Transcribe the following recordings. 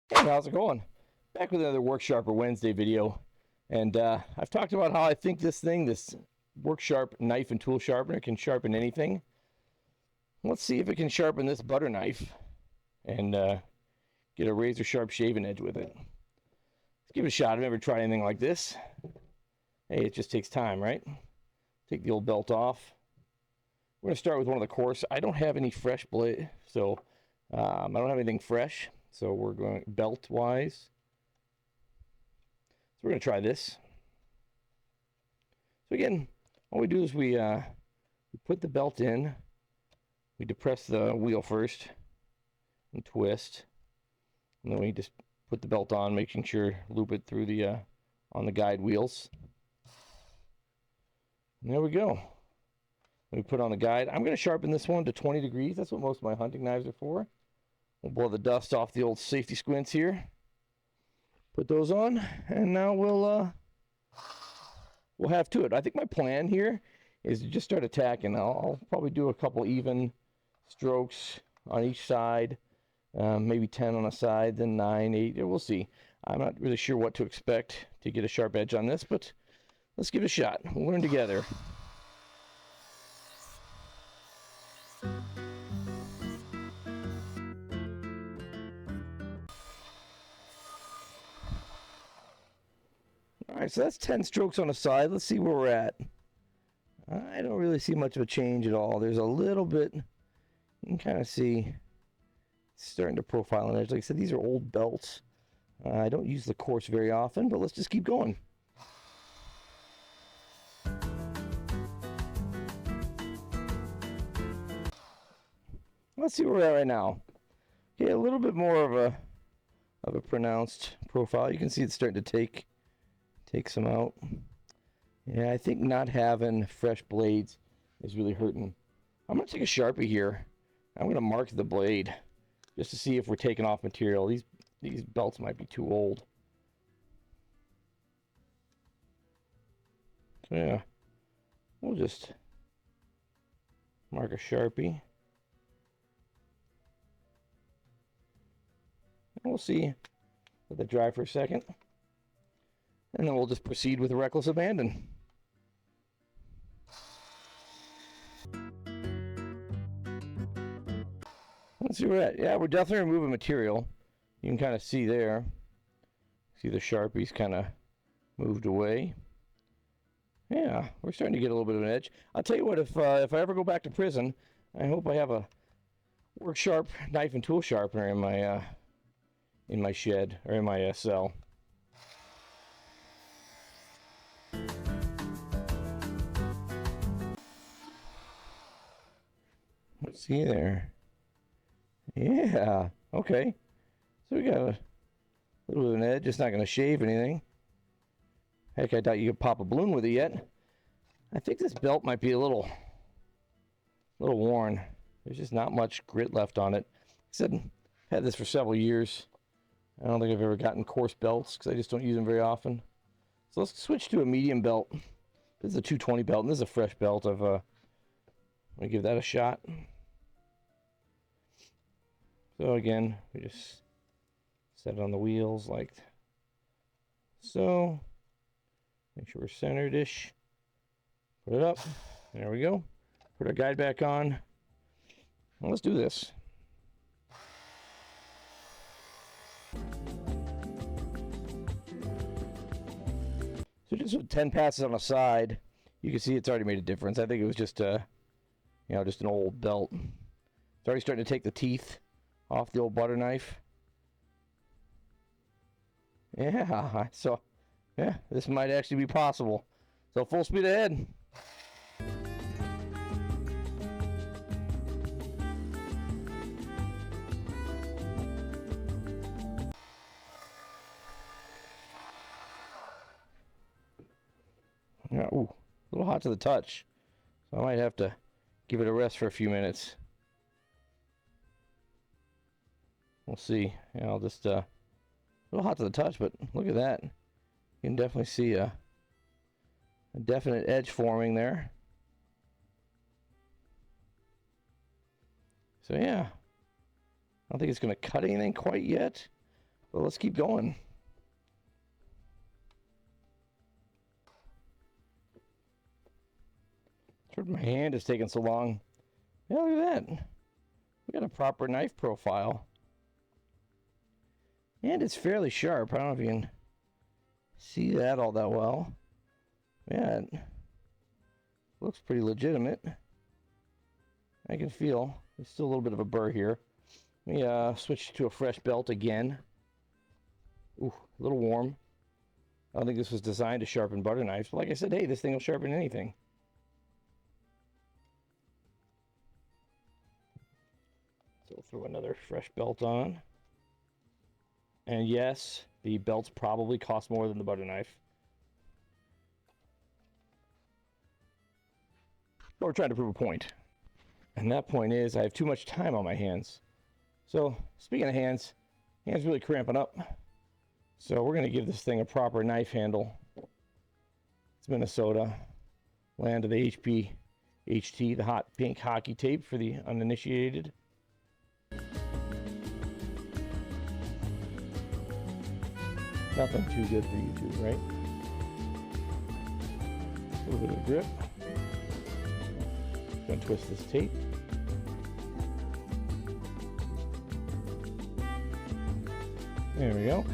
Hey, how's it going? Back with another Work Sharper Wednesday video. And I've talked about how I think this Work Sharp knife and tool sharpener can sharpen anything. Let's see if it can sharpen this butter knife and get a razor sharp shaving edge with it. Let's give it a shot. I've never tried anything like this. Hey, it just takes time, right? Take the old belt off. We're going to start with one of the coarse. I don't have any fresh blade, so I don't have anything fresh. So we're going belt-wise. So we're going to try this. So again, all we do is we put the belt in. We depress the wheel first and twist. And then we just put the belt on, making sure loop it through the on the guide wheels. And there we go. We put on the guide. I'm going to sharpen this one to 20 degrees. That's what most of my hunting knives are for. We'll blow the dust off the old safety squints here. Put those on, and now we'll have to it. I think my plan here is to just start attacking. I'll probably do a couple even strokes on each side, maybe 10 on a side, then 9, 8. We'll see. I'm not really sure what to expect to get a sharp edge on this, but let's give it a shot. We'll learn together. All right, so that's 10 strokes on a side. Let's see where we're at. I don't really see much of a change at all. There's a little bit, you can kind of see it's starting to profile an edge. Like I said, these are old belts. I don't use the coarse very often, but let's just keep going. Let's see where we're at right now. Okay, a little bit more of a pronounced profile. You can see it's starting to take some out. Yeah, I think not having fresh blades is really hurting. I'm going to take a Sharpie here. I'm going to mark the blade just to see if we're taking off material. These belts might be too old. So yeah, we'll just mark a Sharpie. And we'll see. Let that dry for a second. And then we'll just proceed with reckless abandon. Let's see where we're at. Yeah, we're definitely removing material. You can kind of see there. See the Sharpie's kind of moved away. Yeah, we're starting to get a little bit of an edge. I'll tell you what, if I ever go back to prison, I hope I have a Work Sharp knife and tool sharpener in my shed or in my cell. Let's see there. Yeah, okay. So we got a little bit of an edge. It's not going to shave anything. Heck, I doubt you could pop a balloon with it yet. I think this belt might be a little worn. There's just not much grit left on it. I said, I've had this for several years. I don't think I've ever gotten coarse belts because I just don't use them very often. So let's switch to a medium belt. This is a 220 belt, and this is a fresh belt. I'm going to give that a shot. So again, we just set it on the wheels like so. Make sure we're centered-ish. Put it up. There we go. Put our guide back on. Well, let's do this. So just with 10 passes on a side, you can see it's already made a difference. I think it was just just an old belt. It's already starting to take the teeth off the old butter knife. Yeah, so yeah, this might actually be possible. So full speed ahead. Yeah, ooh, a little hot to the touch. So I might have to give it a rest for a few minutes. We'll see. Yeah, I'll just a little hot to the touch, but look at that. You can definitely see a definite edge forming there. So yeah, I don't think it's going to cut anything quite yet, Well, let's keep going. My hand is taking so long. Yeah, look at that. We got a proper knife profile. And it's fairly sharp. I don't know if you can see that all that well. Yeah, it looks pretty legitimate. I can feel there's still a little bit of a burr here. Let me switch to a fresh belt again. Ooh, a little warm. I don't think this was designed to sharpen butter knives, but like I said, hey, this thing will sharpen anything. So we'll throw another fresh belt on. And yes, the belts probably cost more than the butter knife. But we're trying to prove a point. And that point is I have too much time on my hands. So speaking of hands really cramping up. So we're going to give this thing a proper knife handle. It's Minnesota. Land of the HT, the hot pink hockey tape for the uninitiated. Nothing too good for YouTube, right? A little bit of grip. Gonna twist this tape. There we go.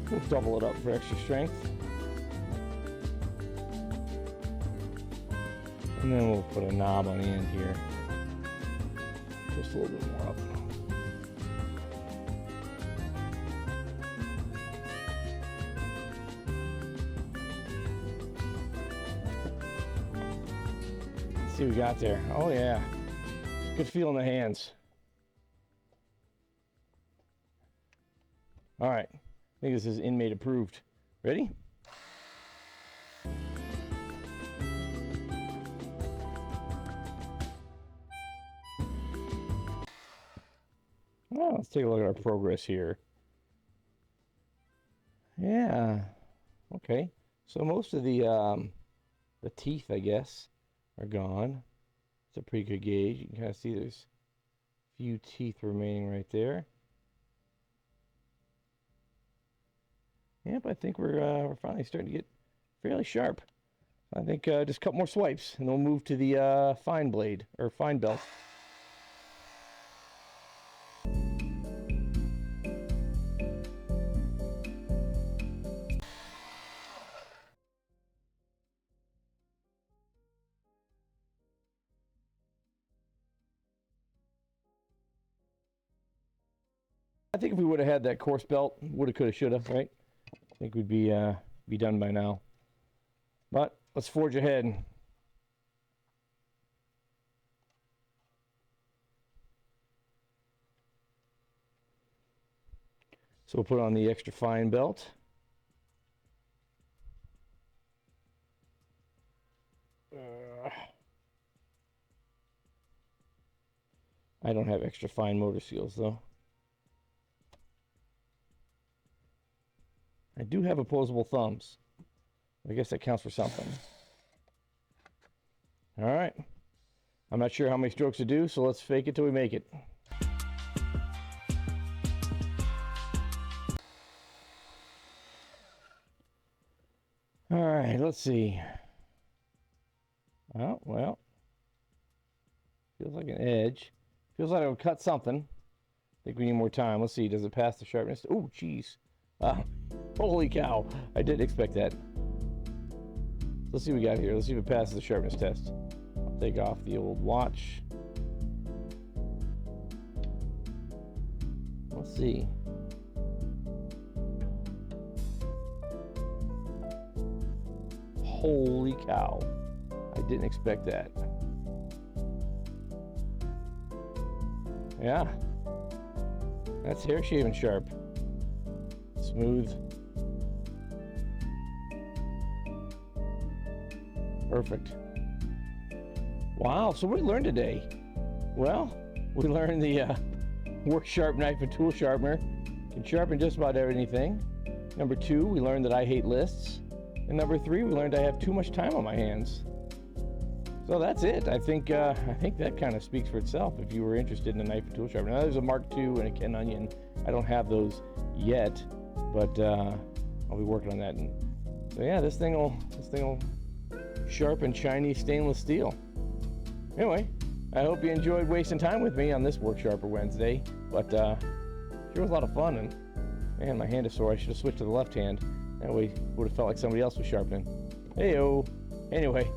We'll double it up for extra strength. And then we'll put a knob on the end here. Just a little bit more up. Let's see what we got there. Oh yeah. Good feel in the hands. All right. I think this is inmate approved. Ready? Well, let's take a look at our progress here. Yeah. Okay. So most of the teeth, I guess, are gone. It's a pretty good gauge. You can kind of see there's a few teeth remaining right there. Yep, I think we're finally starting to get fairly sharp. I think just a couple more swipes, and then we'll move to the fine blade, or fine belt. I think if we would have had that coarse belt, woulda, coulda, shoulda, right? I think we'd be done by now. But let's forge ahead. So we'll put on the extra fine belt. I don't have extra fine motor seals though. I do have opposable thumbs. I guess that counts for something. All right. I'm not sure how many strokes to do, so let's fake it till we make it. All right, let's see. Oh, well. Feels like an edge. Feels like it'll cut something. I think we need more time. Let's see. Does it pass the sharpness? Oh, geez. Holy cow. I didn't expect that. Let's see what we got here. Let's see if it passes the sharpness test. I'll take off the old watch. Let's see. Holy cow. I didn't expect that. Yeah. That's hair shaving sharp. Smooth. Perfect. Wow, so what did we learn today? Well, we learned the work sharp knife and tool sharpener can sharpen just about anything. Number 2, we learned that I hate lists. And number 3, we learned I have too much time on my hands. So that's it. I think that kind of speaks for itself if you were interested in a knife and tool sharpener. Now there's a Mark II and a Ken Onion. I don't have those yet, but I'll be working on that. And so yeah, this thing will sharpen shiny stainless steel. Anyway, I hope you enjoyed wasting time with me on this Work Sharper Wednesday, but sure was a lot of fun, and man, my hand is sore. I should have switched to the left hand. That way it would have felt like somebody else was sharpening. Hey-o. Anyway,